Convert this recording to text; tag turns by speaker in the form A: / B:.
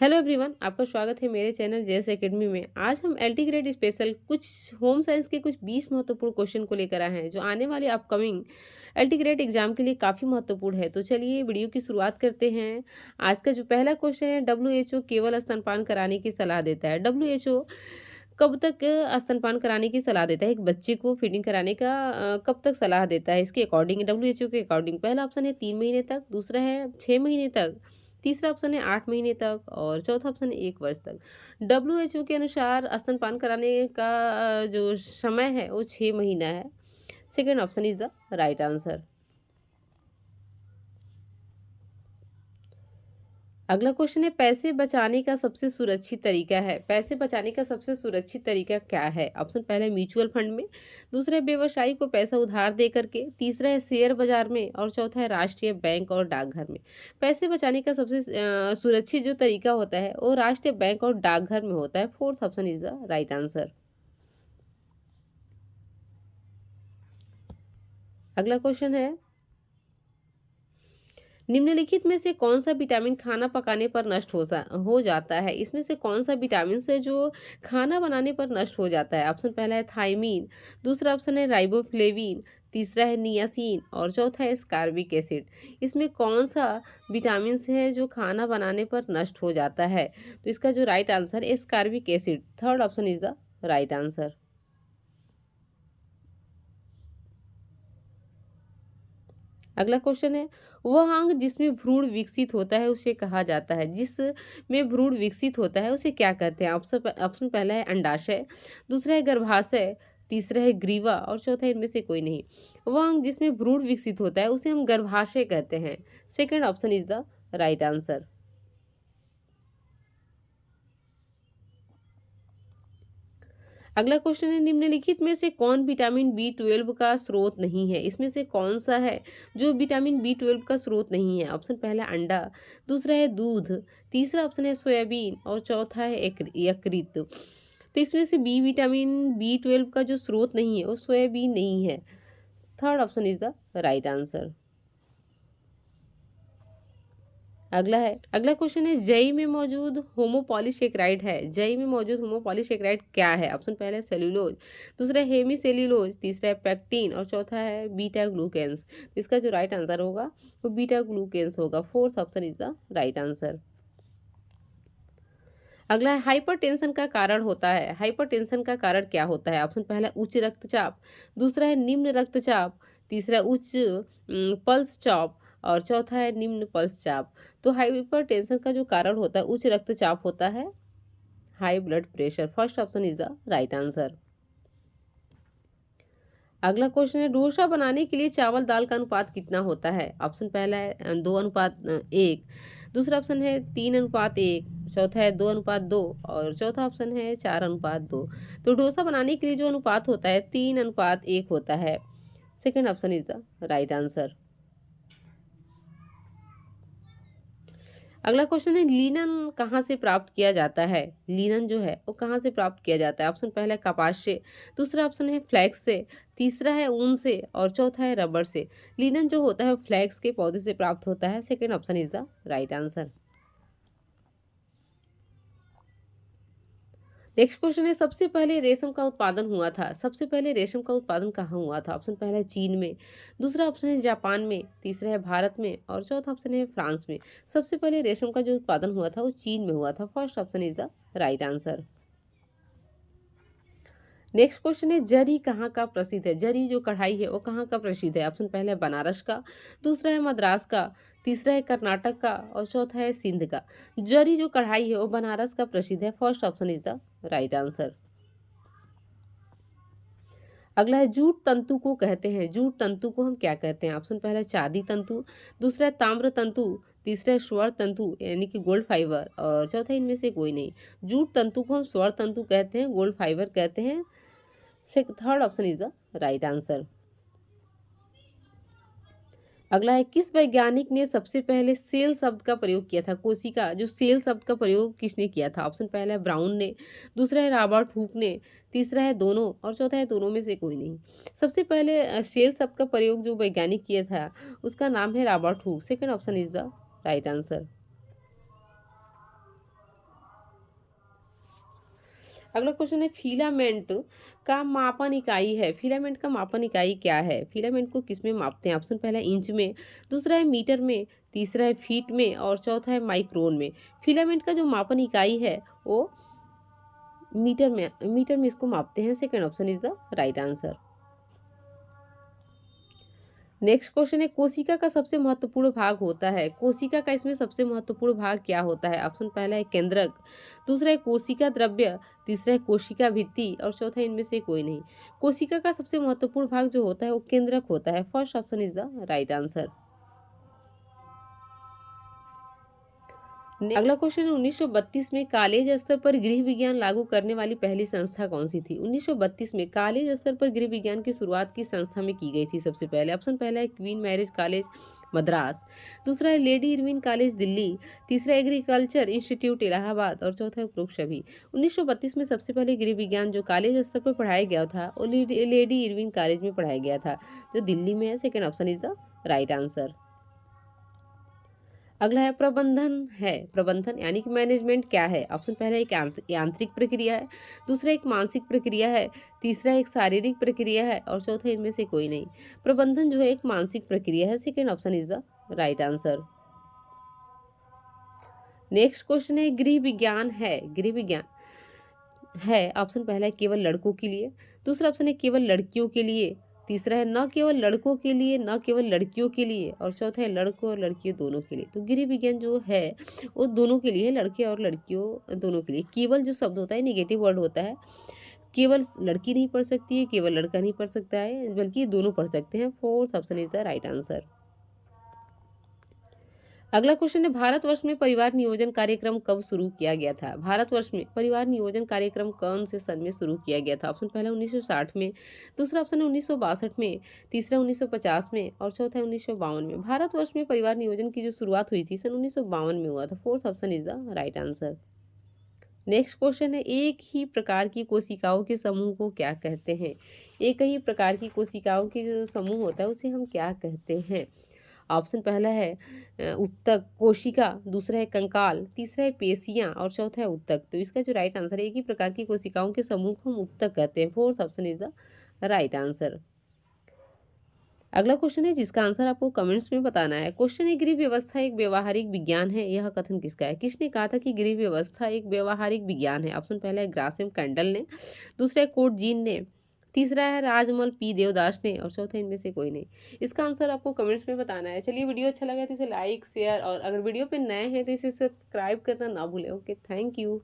A: Hello everyone, आपका स्वागत है मेरे चैनल जेएस एकेडमी में। आज हम एलटी ग्रेड स्पेशल कुछ होम साइंस के कुछ 20 महत्वपूर्ण क्वेश्चन को लेकर आए हैं जो आने वाले अपकमिंग एलटी ग्रेड एग्जाम के लिए काफ़ी महत्वपूर्ण है। तो चलिए वीडियो की शुरुआत करते हैं। आज का जो पहला क्वेश्चन है, डब्ल्यूएचओ केवल स्तनपान कराने की सलाह देता है। डब्ल्यूएचओ कब तक स्तनपान कराने की सलाह देता है? एक बच्चे को फीडिंग कराने का कब तक सलाह देता है? इसके अकॉर्डिंग डब्ल्यूएचओ के अकॉर्डिंग पहला ऑप्शन है 3 महीने तक, दूसरा है 6 महीने तक, तीसरा ऑप्शन है 8 महीने तक और चौथा ऑप्शन है 1 वर्ष तक। डब्ल्यूएचओ के अनुसार स्तनपान कराने का जो समय है वो 6 महीना है। Second option is the right answer. अगला क्वेश्चन है, पैसे बचाने का सबसे सुरक्षित तरीका है। पैसे बचाने का सबसे सुरक्षित तरीका क्या है? ऑप्शन पहला है म्यूचुअल फंड में, दूसरा है व्यवसायी को पैसा उधार दे करके, तीसरा है शेयर बाजार में और चौथा है राष्ट्रीय बैंक और डाकघर में। पैसे बचाने का सबसे सुरक्षित जो तरीका होता है वो राष्ट्रीय बैंक और डाकघर में होता है। Fourth option is the right answer. अगला क्वेश्चन है, निम्नलिखित में से कौन सा विटामिन खाना पकाने पर नष्ट हो जाता है? इसमें से कौन सा विटामिन है जो खाना बनाने पर नष्ट हो जाता है? ऑप्शन पहला है थायमीन, दूसरा ऑप्शन है राइबोफ्लेविन, तीसरा है नियासिन और चौथा है स्कारबिक एसिड। इसमें कौन सा विटामिन है जो खाना बनाने पर नष्ट हो जाता है? तो इसका जो राइट आंसर है ascorbic acid. Third option is the right answer. अगला क्वेश्चन है, वह अंग जिसमें भ्रूण विकसित होता है उसे कहा जाता है। जिसमें भ्रूण विकसित होता है उसे क्या कहते हैं? ऑप्शन ऑप्शन पहला है अंडाशय, दूसरा है गर्भाशय, तीसरा है ग्रीवा और चौथा है इनमें से कोई नहीं। वह अंग जिसमें भ्रूण विकसित होता है उसे हम गर्भाशय कहते हैं। Second option is the right answer. अगला क्वेश्चन है, निम्नलिखित में से कौन विटामिन बी 12 का स्रोत नहीं है? इसमें से कौन सा है जो विटामिन बी 12 का स्रोत नहीं है? ऑप्शन पहला अंडा, दूसरा है दूध, तीसरा ऑप्शन है सोयाबीन और चौथा है यकृत। तो इसमें से विटामिन बी 12 का जो स्रोत नहीं है वो सोयाबीन नहीं है। Third option is the right answer. अगला क्वेश्चन है, जई में मौजूद होमोपॉलीसेकेराइड है। जई में मौजूद होमोपॉलीसेकेराइड क्या है? ऑप्शन पहला है सेल्यूलोज, दूसरा है हेमीसेल्यूलोज, तीसरा है पेक्टिन और चौथा है बीटा ग्लूकेन्स। इसका जो राइट आंसर होगा वो बीटा ग्लूकेन्स होगा। Fourth option is the right answer. अगला है, हाइपरटेंशन का कारण होता है। हाइपरटेंशन का कारण क्या होता है? ऑप्शन पहला उच्च रक्तचाप, दूसरा है निम्न रक्तचाप, तीसरा उच्च पल्स चाप और चौथा है निम्न पल्स चाप। तो हाइपरटेंशन का जो कारण होता है उच्च रक्तचाप होता है, high blood pressure. First option is the right answer. अगला क्वेश्चन है, डोसा बनाने के लिए चावल दाल का अनुपात कितना होता है? ऑप्शन पहला है 2:1, दूसरा ऑप्शन है 3:1, चौथा है 2:2 और चौथा ऑप्शन है 4:2। तो डोसा बनाने के लिए जो अनुपात होता है 3:1 होता है। Second option is the right answer. अगला क्वेश्चन है, लिनन कहाँ से प्राप्त किया जाता है? लिनन जो है वो कहाँ से प्राप्त किया जाता है? ऑप्शन पहला है कपास से, दूसरा ऑप्शन है फ्लैक्स से, तीसरा है ऊन से और चौथा है रबर से। लिनन जो होता है फ्लैक्स के पौधे से प्राप्त होता है। Second option is the right answer. Next question है, सबसे पहले रेशम का उत्पादन हुआ था। सबसे पहले रेशम का उत्पादन कहाँ हुआ था? ऑप्शन पहला है चीन में, दूसरा ऑप्शन है जापान में, तीसरा है भारत में और चौथा ऑप्शन है फ्रांस में। सबसे पहले रेशम का जो उत्पादन हुआ था वो चीन में हुआ था। First option is the right answer. Next question है, जरी कहाँ का प्रसिद्ध है? जरी जो कढ़ाई है वो कहाँ का प्रसिद्ध है? ऑप्शन पहला है बनारस का, दूसरा है मद्रास का, तीसरा है कर्नाटक का और चौथा है सिंध का। जरी जो कढ़ाई है वो बनारस का प्रसिद्ध है। First option is the right answer. अगला है, जूट तंतु को कहते हैं। जूट तंतु को हम क्या कहते हैं? ऑप्शन पहला है चांदी तंतु, दूसरा है ताम्र तंतु, तीसरा है स्वर्ण तंतु यानी कि गोल्ड फाइबर और चौथा इनमें से कोई नहीं। जूट तंतु को हम स्वर्ण तंतु कहते हैं, गोल्ड फाइबर कहते हैं। Third option is the right answer. अगला है, किस वैज्ञानिक ने सबसे पहले सेल शब्द का प्रयोग किया था? कोशिका जो सेल शब्द का प्रयोग किसने किया था? ऑप्शन पहला है ब्राउन ने, दूसरा है रॉबर्ट हुक ने, तीसरा है दोनों और चौथा है दोनों में से कोई नहीं। सबसे पहले सेल शब्द का प्रयोग जो वैज्ञानिक किया था उसका नाम है Robert Hooke. Second option is the right answer. अगला क्वेश्चन है फिलामेंट का मापन इकाई है। फिलामेंट का मापन इकाई क्या है? फिलामेंट को किस में मापते हैं? ऑप्शन पहला है इंच में, दूसरा है मीटर में, तीसरा है फीट में और चौथा है माइक्रोन में। फिलामेंट का जो मापन इकाई है वो मीटर में इसको मापते हैं। Second option is the right answer. Next question है कोशिका का सबसे महत्वपूर्ण भाग होता है। कोशिका का इसमें सबसे महत्वपूर्ण भाग क्या होता है? ऑप्शन पहला है केंद्रक, दूसरा है कोशिका द्रव्य, तीसरा है कोशिका भित्ति और चौथा इनमें से कोई नहीं। कोशिका का सबसे महत्वपूर्ण भाग जो होता है वो केंद्रक होता है। First option is the right answer. अगला क्वेश्चन है 1932 में कॉलेज स्तर पर गृह विज्ञान लागू करने वाली पहली संस्था कौन सी थी? 1932 में कॉलेज स्तर पर गृह विज्ञान की शुरुआत किस संस्था में की गई थी? सबसे पहले ऑप्शन पहला है क्वीन मैरिज कॉलेज मद्रास, दूसरा है लेडी इरविन कॉलेज दिल्ली, तीसरा एग्रीकल्चर इंस्टीट्यूट इलाहाबाद और चौथा है उपरोक्त सभी। 1932 में सबसे पहले गृह विज्ञान जो कॉलेज स्तर पर पढ़ाया गया था वो लेडी इरविन कॉलेज में पढ़ाया गया था जो दिल्ली में है। Second option is the right answer. अगला है प्रबंधन है। प्रबंधन यानी कि मैनेजमेंट क्या है? ऑप्शन पहला एक यांत्रिक प्रक्रिया है, दूसरा एक मानसिक प्रक्रिया है, तीसरा एक शारीरिक प्रक्रिया है और चौथा इनमें से कोई नहीं। प्रबंधन जो है एक मानसिक प्रक्रिया है। Second option is the right answer. Next question है गृह विज्ञान है। गृह विज्ञान है ऑप्शन पहला है केवल लड़कों के लिए, दूसरा ऑप्शन है केवल लड़कियों के लिए, तीसरा है न केवल लड़कों के लिए न केवल लड़कियों के लिए और चौथा है लड़कों और लड़कियों दोनों के लिए। तो गृह विज्ञान जो है वो दोनों के लिए है, लड़के और लड़कियों दोनों के लिए। केवल जो शब्द होता है नेगेटिव वर्ड होता है। केवल लड़की नहीं पढ़ सकती है, केवल लड़का नहीं पढ़ सकता है, बल्कि ये दोनों पढ़ सकते हैं। Fourth option is the right answer. अगला क्वेश्चन है भारतवर्ष में परिवार नियोजन कार्यक्रम कब शुरू किया गया था? भारतवर्ष में परिवार नियोजन कार्यक्रम कौन से सन में शुरू किया गया था? ऑप्शन पहला 1960 में, दूसरा ऑप्शन है 1962 में, तीसरा 1950 में और चौथा है 1952 में। भारतवर्ष में परिवार नियोजन की जो शुरुआत हुई थी सन 1952 में हुआ था। Fourth option is the right answer. Next question है एक ही प्रकार की कोशिकाओं के समूह को क्या कहते हैं? एक ही प्रकार की कोशिकाओं की जो समूह होता है उसे हम क्या कहते हैं? ऑप्शन पहला है उत्तक कोशिका, दूसरा है कंकाल, तीसरा है पेशियां और चौथा है उत्तक। तो इसका जो राइट आंसर है एक ही प्रकार की कोशिकाओं के समूह को हम उत्तक कहते हैं। Fourth option is the right answer. अगला क्वेश्चन है जिसका आंसर आपको कमेंट्स में बताना है। क्वेश्चन है गृह व्यवस्था एक व्यवहारिक विज्ञान है, यह कथन किसका है? किसने कहा था कि गृह व्यवस्था एक व्यवहारिक विज्ञान है? ऑप्शन पहला है ग्रासिम कैंडल ने, दूसरा है कोर्ट जीन ने, तीसरा है राजमल पी देवदास ने और चौथा इनमें से कोई नहीं। इसका आंसर आपको कमेंट्स में बताना है। चलिए वीडियो अच्छा लगा तो इसे लाइक शेयर और अगर वीडियो पे नए हैं तो इसे सब्सक्राइब करना ना भूलें। Okay, thank you.